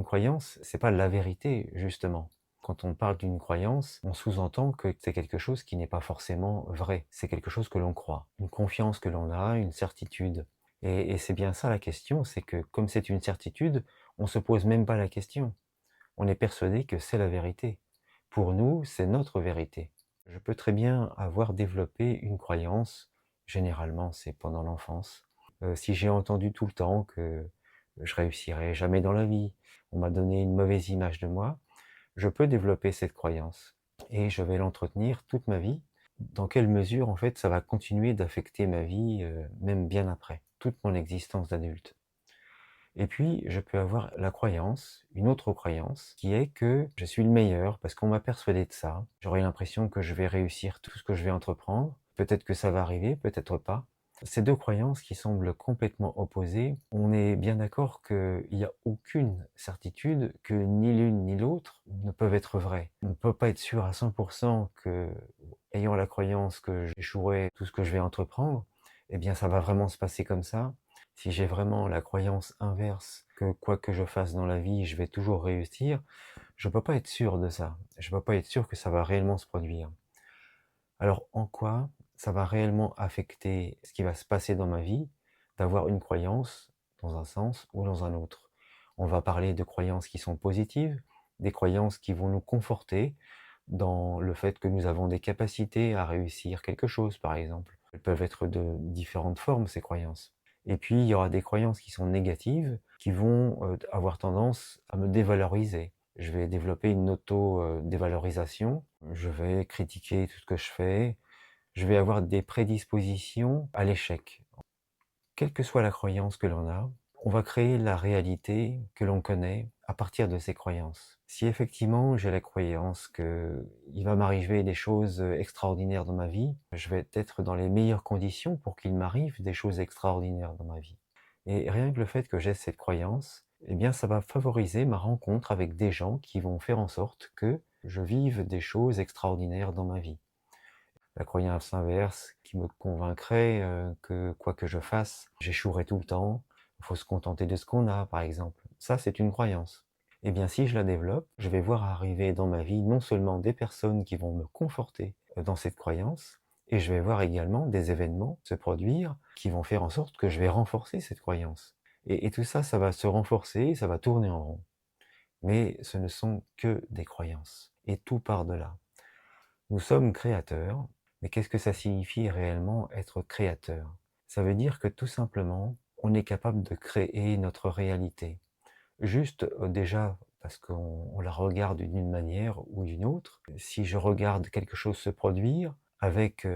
une croyance, c'est pas la vérité, justement. Quand on parle d'une croyance, on sous-entend que c'est quelque chose qui n'est pas forcément vrai. C'est quelque chose que l'on croit, une confiance que l'on a, une certitude. Et c'est bien ça la question, c'est que comme c'est une certitude, on se pose même pas la question. On est persuadé que c'est la vérité. Pour nous, c'est notre vérité. Je peux très bien avoir développé une croyance, généralement c'est pendant l'enfance. Si j'ai entendu tout le temps que je réussirai jamais dans la vie, on m'a donné une mauvaise image de moi, je peux développer cette croyance et je vais l'entretenir toute ma vie. Dans quelle mesure, en fait, ça va continuer d'affecter ma vie, même bien après, toute mon existence d'adulte. Et puis, je peux avoir la croyance, une autre croyance, qui est que je suis le meilleur parce qu'on m'a persuadé de ça. J'aurai l'impression que je vais réussir tout ce que je vais entreprendre. Peut-être que ça va arriver, peut-être pas. Ces deux croyances qui semblent complètement opposées, on est bien d'accord qu'il n'y a aucune certitude que ni l'une ni l'autre ne peuvent être vraies. On ne peut pas être sûr à 100% que, ayant la croyance que j'échouerai tout ce que je vais entreprendre, eh bien ça va vraiment se passer comme ça. Si j'ai vraiment la croyance inverse, que quoi que je fasse dans la vie, je vais toujours réussir, je peux pas être sûr de ça. Je peux pas être sûr que ça va réellement se produire. Alors, en quoi ça va réellement affecter ce qui va se passer dans ma vie d'avoir une croyance dans un sens ou dans un autre? On va parler de croyances qui sont positives, des croyances qui vont nous conforter dans le fait que nous avons des capacités à réussir quelque chose, par exemple. Elles peuvent être de différentes formes, ces croyances. Et puis, il y aura des croyances qui sont négatives, qui vont avoir tendance à me dévaloriser. Je vais développer une auto-dévalorisation, je vais critiquer tout ce que je fais, je vais avoir des prédispositions à l'échec. Quelle que soit la croyance que l'on a, on va créer la réalité que l'on connaît à partir de ces croyances. Si effectivement j'ai la croyance que il va m'arriver des choses extraordinaires dans ma vie, je vais être dans les meilleures conditions pour qu'il m'arrive des choses extraordinaires dans ma vie. Et rien que le fait que j'ai cette croyance, eh bien ça va favoriser ma rencontre avec des gens qui vont faire en sorte que je vive des choses extraordinaires dans ma vie. La croyance inverse qui me convaincrait que quoi que je fasse, j'échouerai tout le temps, il faut se contenter de ce qu'on a, par exemple. Ça, c'est une croyance. Eh bien, si je la développe, je vais voir arriver dans ma vie non seulement des personnes qui vont me conforter dans cette croyance, et je vais voir également des événements se produire qui vont faire en sorte que je vais renforcer cette croyance. Et tout ça, ça va se renforcer, ça va tourner en rond. Mais ce ne sont que des croyances. Et tout part de là. Nous sommes créateurs, mais qu'est-ce que ça signifie réellement être créateur? Ça veut dire que tout simplement, on est capable de créer notre réalité. Juste déjà parce qu'on la regarde d'une manière ou d'une autre. Si je regarde quelque chose se produire avec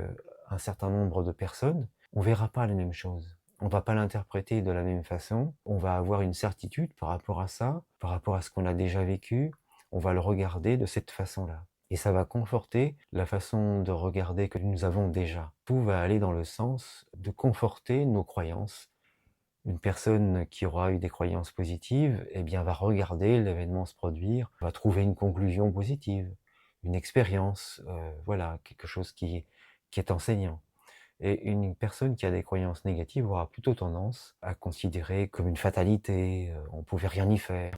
un certain nombre de personnes, on verra pas les mêmes choses. On va pas l'interpréter de la même façon. On va avoir une certitude par rapport à ça, par rapport à ce qu'on a déjà vécu. On va le regarder de cette façon-là. Et ça va conforter la façon de regarder que nous avons déjà. Tout va aller dans le sens de conforter nos croyances. Une personne qui aura eu des croyances positives, eh bien, va regarder l'événement se produire, va trouver une conclusion positive, une expérience, voilà, quelque chose qui est enseignant. Et une personne qui a des croyances négatives aura plutôt tendance à considérer comme une fatalité, on pouvait rien y faire.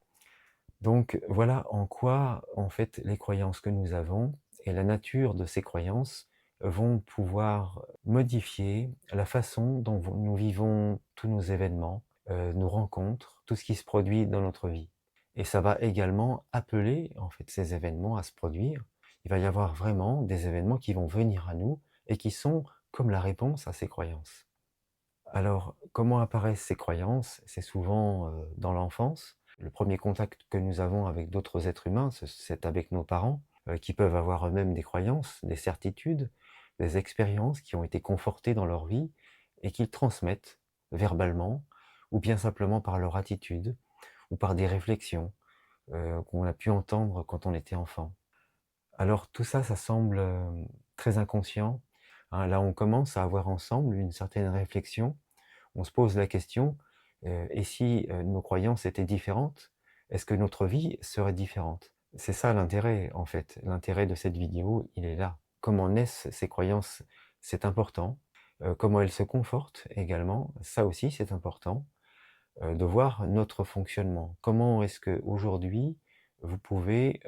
Donc voilà en quoi, en fait, les croyances que nous avons et la nature de ces croyances vont pouvoir modifier la façon dont nous vivons tous nos événements, nos rencontres, tout ce qui se produit dans notre vie. Et ça va également appeler, en fait, ces événements à se produire. Il va y avoir vraiment des événements qui vont venir à nous et qui sont comme la réponse à ces croyances. Alors, comment apparaissent ces croyances? C'est souvent dans l'enfance. Le premier contact que nous avons avec d'autres êtres humains, c'est avec nos parents, qui peuvent avoir eux-mêmes des croyances, des certitudes, des expériences qui ont été confortées dans leur vie et qu'ils transmettent verbalement, ou bien simplement par leur attitude, ou par des réflexions qu'on a pu entendre quand on était enfant. Alors tout ça, ça semble très inconscient, hein. Là, on commence à avoir ensemble une certaine réflexion. On se pose la question, et si nos croyances étaient différentes, est-ce que notre vie serait différente? C'est ça l'intérêt, en fait. L'intérêt de cette vidéo, il est là. Comment naissent ces croyances, c'est important. Comment elles se confortent également, ça aussi c'est important. de voir notre fonctionnement. Comment est-ce qu'aujourd'hui, vous pouvez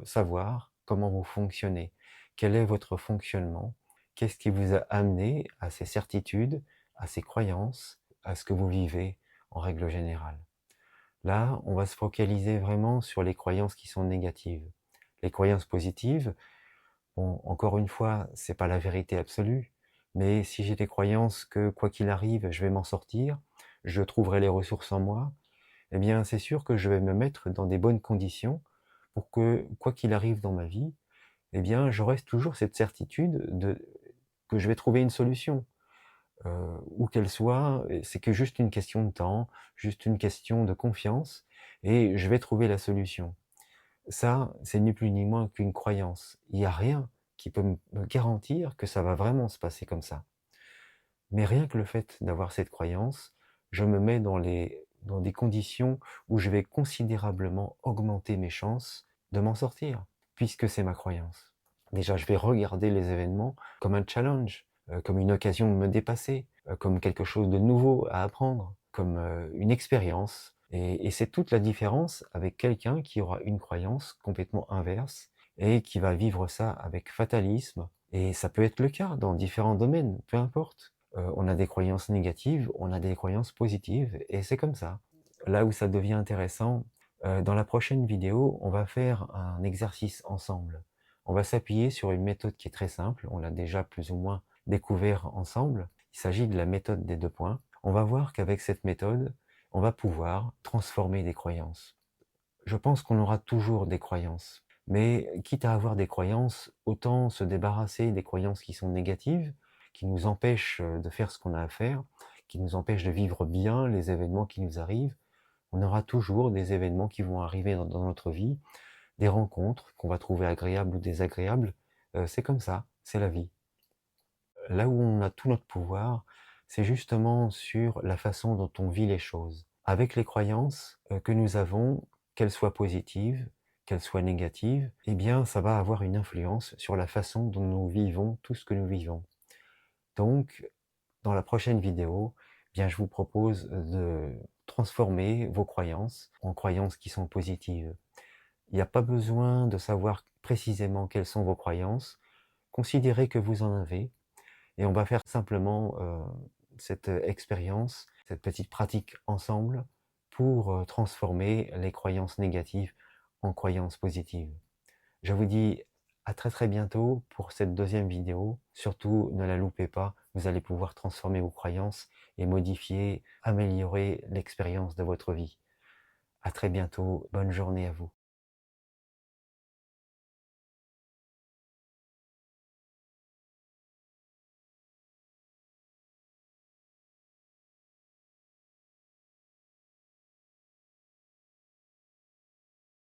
savoir comment vous fonctionnez? Quel est votre fonctionnement? Qu'est-ce qui vous a amené à ces certitudes, à ces croyances, à ce que vous vivez en règle générale? Là, on va se focaliser vraiment sur les croyances qui sont négatives. Les croyances positives, bon, encore une fois, c'est pas la vérité absolue, mais si j'ai des croyances que quoi qu'il arrive, je vais m'en sortir, je trouverai les ressources en moi, eh bien, c'est sûr que je vais me mettre dans des bonnes conditions pour que, quoi qu'il arrive dans ma vie, eh bien, je reste toujours cette certitude que je vais trouver une solution. Où qu'elle soit, c'est que juste une question de temps, juste une question de confiance, et je vais trouver la solution. Ça, c'est ni plus ni moins qu'une croyance. Il n'y a rien qui peut me garantir que ça va vraiment se passer comme ça. Mais rien que le fait d'avoir cette croyance, je me mets dans des conditions où je vais considérablement augmenter mes chances de m'en sortir, puisque c'est ma croyance. Déjà, je vais regarder les événements comme un challenge, comme une occasion de me dépasser, comme quelque chose de nouveau à apprendre, comme une expérience. Et c'est toute la différence avec quelqu'un qui aura une croyance complètement inverse et qui va vivre ça avec fatalisme. Et ça peut être le cas dans différents domaines, peu importe. On a des croyances négatives, on a des croyances positives, et c'est comme ça. Là où ça devient intéressant, dans la prochaine vidéo, on va faire un exercice ensemble. On va s'appuyer sur une méthode qui est très simple, on l'a déjà plus ou moins découvert ensemble. Il s'agit de la méthode des 2 points. On va voir qu'avec cette méthode, on va pouvoir transformer des croyances. Je pense qu'on aura toujours des croyances, mais quitte à avoir des croyances, autant se débarrasser des croyances qui sont négatives, qui nous empêchent de faire ce qu'on a à faire, qui nous empêchent de vivre bien les événements qui nous arrivent. On aura toujours des événements qui vont arriver dans notre vie, des rencontres qu'on va trouver agréables ou désagréables. C'est comme ça, c'est la vie. Là où on a tout notre pouvoir, c'est justement sur la façon dont on vit les choses. Avec les croyances que nous avons, qu'elles soient positives, qu'elles soient négatives, eh bien, ça va avoir une influence sur la façon dont nous vivons tout ce que nous vivons. Donc, dans la prochaine vidéo, eh bien, je vous propose de transformer vos croyances en croyances qui sont positives. Il n'y a pas besoin de savoir précisément quelles sont vos croyances. Considérez que vous en avez, et on va faire simplement cette expérience, cette petite pratique ensemble pour transformer les croyances négatives en croyances positives. Je vous dis à très très bientôt pour cette deuxième vidéo. Surtout, ne la loupez pas, vous allez pouvoir transformer vos croyances et modifier, améliorer l'expérience de votre vie. À très bientôt, bonne journée à vous.